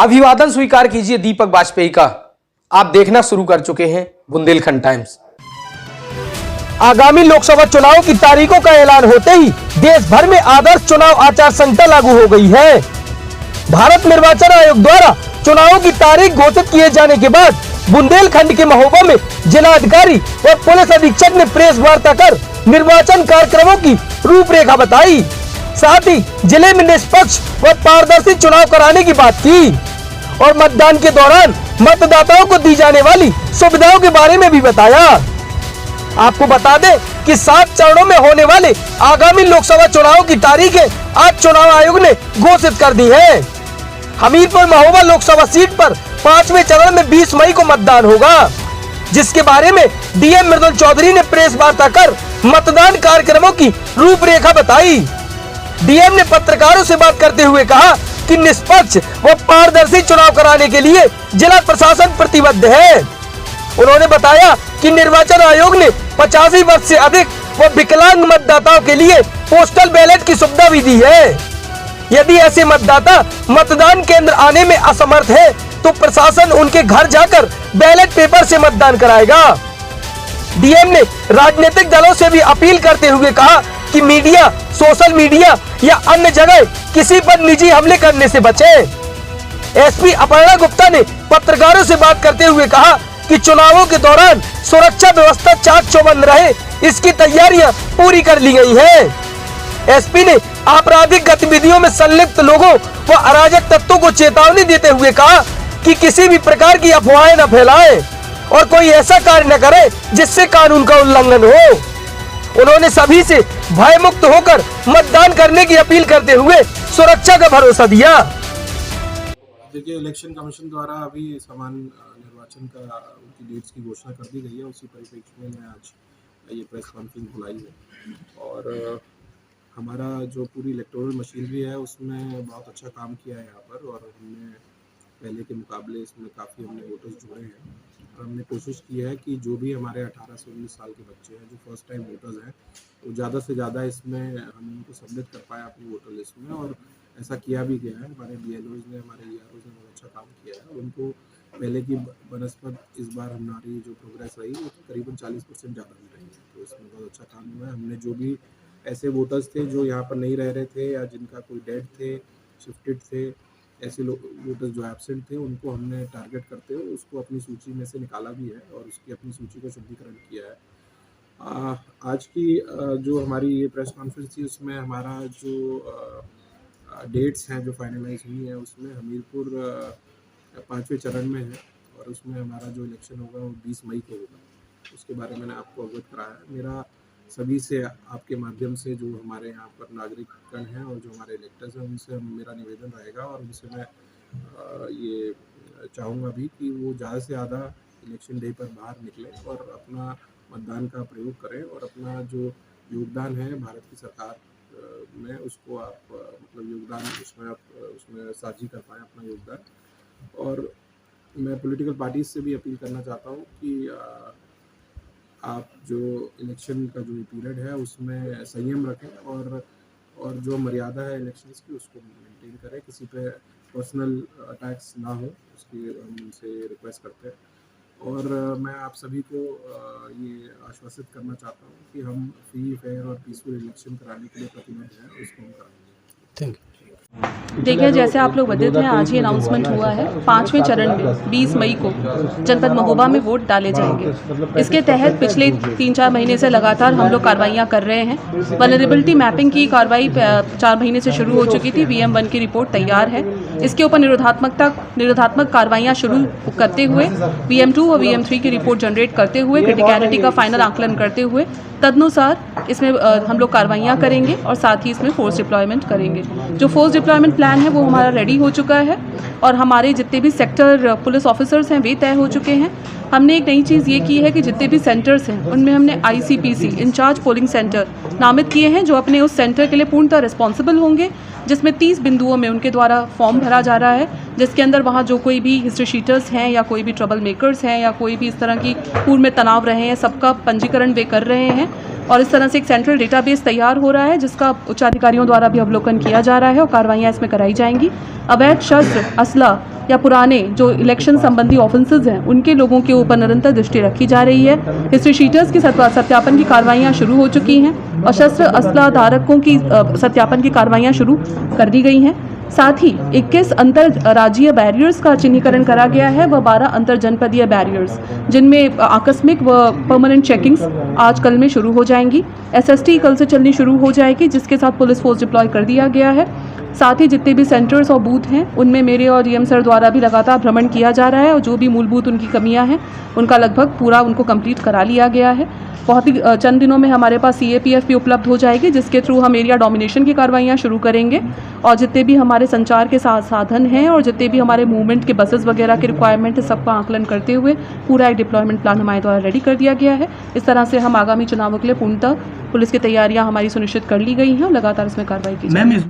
अभिवादन स्वीकार कीजिए दीपक वाजपेयी का। आप देखना शुरू कर चुके हैं बुंदेलखंड टाइम्स। आगामी लोकसभा चुनाव की तारीखों का ऐलान होते ही देश भर में आदर्श चुनाव आचार संहिता लागू हो गई है। भारत निर्वाचन आयोग द्वारा चुनावों की तारीख घोषित किए जाने के बाद बुंदेलखंड के महोबा में जिलाधिकारी और पुलिस अधीक्षक ने प्रेस वार्ता कर निर्वाचन कार्यक्रमों की रूपरेखा बताई। साथ ही जिले में निष्पक्ष व पारदर्शी चुनाव कराने की बात की और मतदान के दौरान मतदाताओं को दी जाने वाली सुविधाओं के बारे में भी बताया। आपको बता दें कि 7 चरणों में होने वाले आगामी लोकसभा चुनाव की तारीखें आज चुनाव आयोग ने घोषित कर दी है। हमीरपुर महोबा लोकसभा सीट पर 5वें चरण में 20 मई को मतदान होगा, जिसके बारे में डीएम मृदुल चौधरी ने प्रेस वार्ता कर मतदान कार्यक्रमों की रूपरेखा बताई। डीएम ने पत्रकारों से बात करते हुए कहा कि निष्पक्ष व पारदर्शी चुनाव कराने के लिए जिला प्रशासन प्रतिबद्ध है। उन्होंने बताया कि निर्वाचन आयोग ने 85 वर्ष से अधिक व विकलांग मतदाताओं के लिए पोस्टल बैलेट की सुविधा भी दी है। यदि ऐसे मतदाता मतदान केंद्र आने में असमर्थ है तो प्रशासन उनके घर जाकर बैलेट पेपर से मतदान कराएगा। डीएम ने राजनीतिक दलों से भी अपील करते हुए कहा कि मीडिया, सोशल मीडिया या अन्य जगह किसी पर निजी हमले करने से बचें। एसपी अपर्णा गुप्ता ने पत्रकारों से बात करते हुए कहा कि चुनावों के दौरान सुरक्षा व्यवस्था चाक चौबंद रहे, इसकी तैयारियां पूरी कर ली गई है। एसपी ने आपराधिक गतिविधियों में संलिप्त लोगों व अराजक तत्वों को चेतावनी देते हुए कहा कि किसी भी प्रकार की अफवाहें न फैलाएं और कोई ऐसा कार्य न करे जिससे कानून का उल्लंघन हो। उन्होंने सभी से भय मुक्त होकर मतदान करने की अपील करते हुए सुरक्षा का भरोसा दिया। देखिए, इलेक्शन कमीशन द्वारा अभी सामान्य निर्वाचन का उनकी डेट्स की घोषणा कर दी गई है। उसी परिप्रेक्ष्य में आज ये प्रेस कॉन्फ्रेंस बुलाई है और हमारा जो पूरी इलेक्टोरल मशीनरी है उसमें बहुत अच्छा काम किया है यहाँ पर और हमने पहले के मुकाबले इसमें काफ़ी हमने वोटर्स जोड़े हैं और हमने कोशिश की है कि जो भी हमारे 18 से 19 साल के बच्चे हैं जो फर्स्ट टाइम वोटर्स हैं वो ज़्यादा से ज़्यादा इसमें हम उनको सम्मिलित कर पाए अपनी वोटर लिस्ट में और ऐसा किया भी गया है। हमारे BLOs ने, हमारे EROs ने बहुत अच्छा काम किया है और उनको पहले की बनस्पत इस बार हमारी जो प्रोग्रेस रही वो करीबन 40% ज़्यादा भी रही है, तो इसमें बहुत अच्छा काम हुआ है। हमने जो भी ऐसे वोटर्स थे जो यहाँ पर नहीं रह रहे थे या जिनका कोई डेड थे, शिफ्टेड थे, ऐसे लोग वोटर्स जो एब्सेंट थे उनको हमने टारगेट करते हुए उसको अपनी सूची में से निकाला भी है और उसकी अपनी सूची को शुद्धिकरण किया है। आज की जो हमारी ये प्रेस कॉन्फ्रेंस थी उसमें हमारा जो डेट्स हैं जो फाइनलाइज हुई हैं उसमें हमीरपुर 5वें चरण में है और उसमें हमारा जो इलेक्शन होगा वो 20 मई को होगा। उसके बारे में मैंने आपको अवगत कराया है। मेरा सभी से आपके माध्यम से जो हमारे यहाँ पर नागरिकगण हैं और जो हमारे इलेक्टर्स हैं उनसे मेरा निवेदन रहेगा और उनसे मैं ये चाहूँगा भी कि वो ज़्यादा से ज़्यादा इलेक्शन डे पर बाहर निकलें और अपना मतदान का प्रयोग करें और अपना जो योगदान है भारत की सरकार में उसको आप मतलब योगदान उसमें साझी कर पाएँ अपना योगदान। और मैं पॉलिटिकल पार्टीज से भी अपील करना चाहता हूँ कि आप जो इलेक्शन का जो पीरियड है उसमें संयम रखें और जो मर्यादा है इलेक्शंस की उसको मेंटेन करें, किसी पे पर्सनल अटैक्स ना हो उसकी हम उनसे रिक्वेस्ट करते हैं। और मैं आप सभी को ये आश्वासित करना चाहता हूँ कि हम फ्री, फेयर और पीसफुल इलेक्शन कराने के लिए प्रतिबद्ध हैं, उसको हम कराएंगे। Thank you. देखिए, जैसे आप लोग बता हैं आज ही अनाउंसमेंट हुआ है 5वें चरण में 20 मई को जनपद महोबा में वोट डाले जाएंगे। इसके तहत पिछले 3-4 महीने से लगातार हम लोग कार्रवाइयाँ कर रहे हैं। वल्नरेबिलिटी मैपिंग की कार्रवाई 4 महीने से शुरू हो चुकी थी। VM1 की रिपोर्ट तैयार है। इसके ऊपर निरोधात्मक कार्रवाइयाँ शुरू करते हुए VM2 और VM3 की रिपोर्ट जनरेट करते हुए क्रिटिकलिटी का फाइनल आकलन करते हुए तदनुसार इसमें हम लोग कार्रवाइयाँ करेंगे और साथ ही इसमें फोर्स डिप्लॉयमेंट करेंगे। जो फोर्स डिप्लॉयमेंट प्लान है वो हमारा रेडी हो चुका है और हमारे जितने भी सेक्टर पुलिस ऑफिसर्स हैं वे तय हो चुके हैं। हमने एक नई चीज़ ये की है कि जितने भी सेंटर्स हैं उनमें हमने ICPC इंचार्ज पोलिंग सेंटर नामित किए हैं जो अपने उस सेंटर के लिए पूर्णतः रिस्पॉन्सिबल होंगे, जिसमें 30 बिंदुओं में उनके द्वारा फॉर्म भरा जा रहा है, जिसके अंदर वहाँ जो कोई भी हिस्ट्री शीटर्स हैं या कोई भी ट्रबल मेकर्स हैं या कोई भी इस तरह की पूर्व में तनाव रहे हैं सबका पंजीकरण वे कर रहे हैं और इस तरह से एक सेंट्रल डेटाबेस तैयार हो रहा है जिसका उच्चाधिकारियों द्वारा भी अवलोकन किया जा रहा है और कार्रवाइयाँ इसमें कराई जाएंगी। अवैध शस्त्र, असला या पुराने जो इलेक्शन संबंधी ऑफेंसेस हैं उनके लोगों के ऊपर निरंतर दृष्टि रखी जा रही है। हिस्ट्री शीटर्स की सत्यापन की कार्रवाइयाँ शुरू हो चुकी हैं और शस्त्र असला धारकों की सत्यापन की कार्रवाइयाँ शुरू कर दी गई हैं। साथ ही 21 अंतर राज्यीय बैरियर्स का चिन्हीकरण करा गया है व 12 अंतर जनपदीय बैरियर्स, जिनमें आकस्मिक व परमानेंट चेकिंग्स आज कल में शुरू हो जाएंगी। SST कल से चलनी शुरू हो जाएगी, जिसके साथ पुलिस फोर्स डिप्लॉय कर दिया गया है। साथ ही जितने भी सेंटर्स और बूथ हैं उनमें मेरे और DM सर द्वारा भी लगातार भ्रमण किया जा रहा है और जो भी मूलभूत उनकी कमियां हैं उनका लगभग पूरा उनको कंप्लीट करा लिया गया है। बहुत ही चंद दिनों में हमारे पास CAPF भी उपलब्ध हो जाएगी, जिसके थ्रू हम एरिया डोमिनेशन की कार्रवाइयाँ शुरू करेंगे और जितने भी हमारे संचार के साधन हैं और जितने भी हमारे मूवमेंट के बसेस वगैरह के रिक्वायरमेंट है सबका आकलन करते हुए पूरा एक डिप्लॉयमेंट प्लान हमारे द्वारा रेडी कर दिया गया है। इस तरह से हम आगामी चुनावों के लिए पूर्णतः पुलिस की तैयारियाँ हमारी सुनिश्चित कर ली गई हैं और लगातार इसमें कार्रवाई की जाएगी।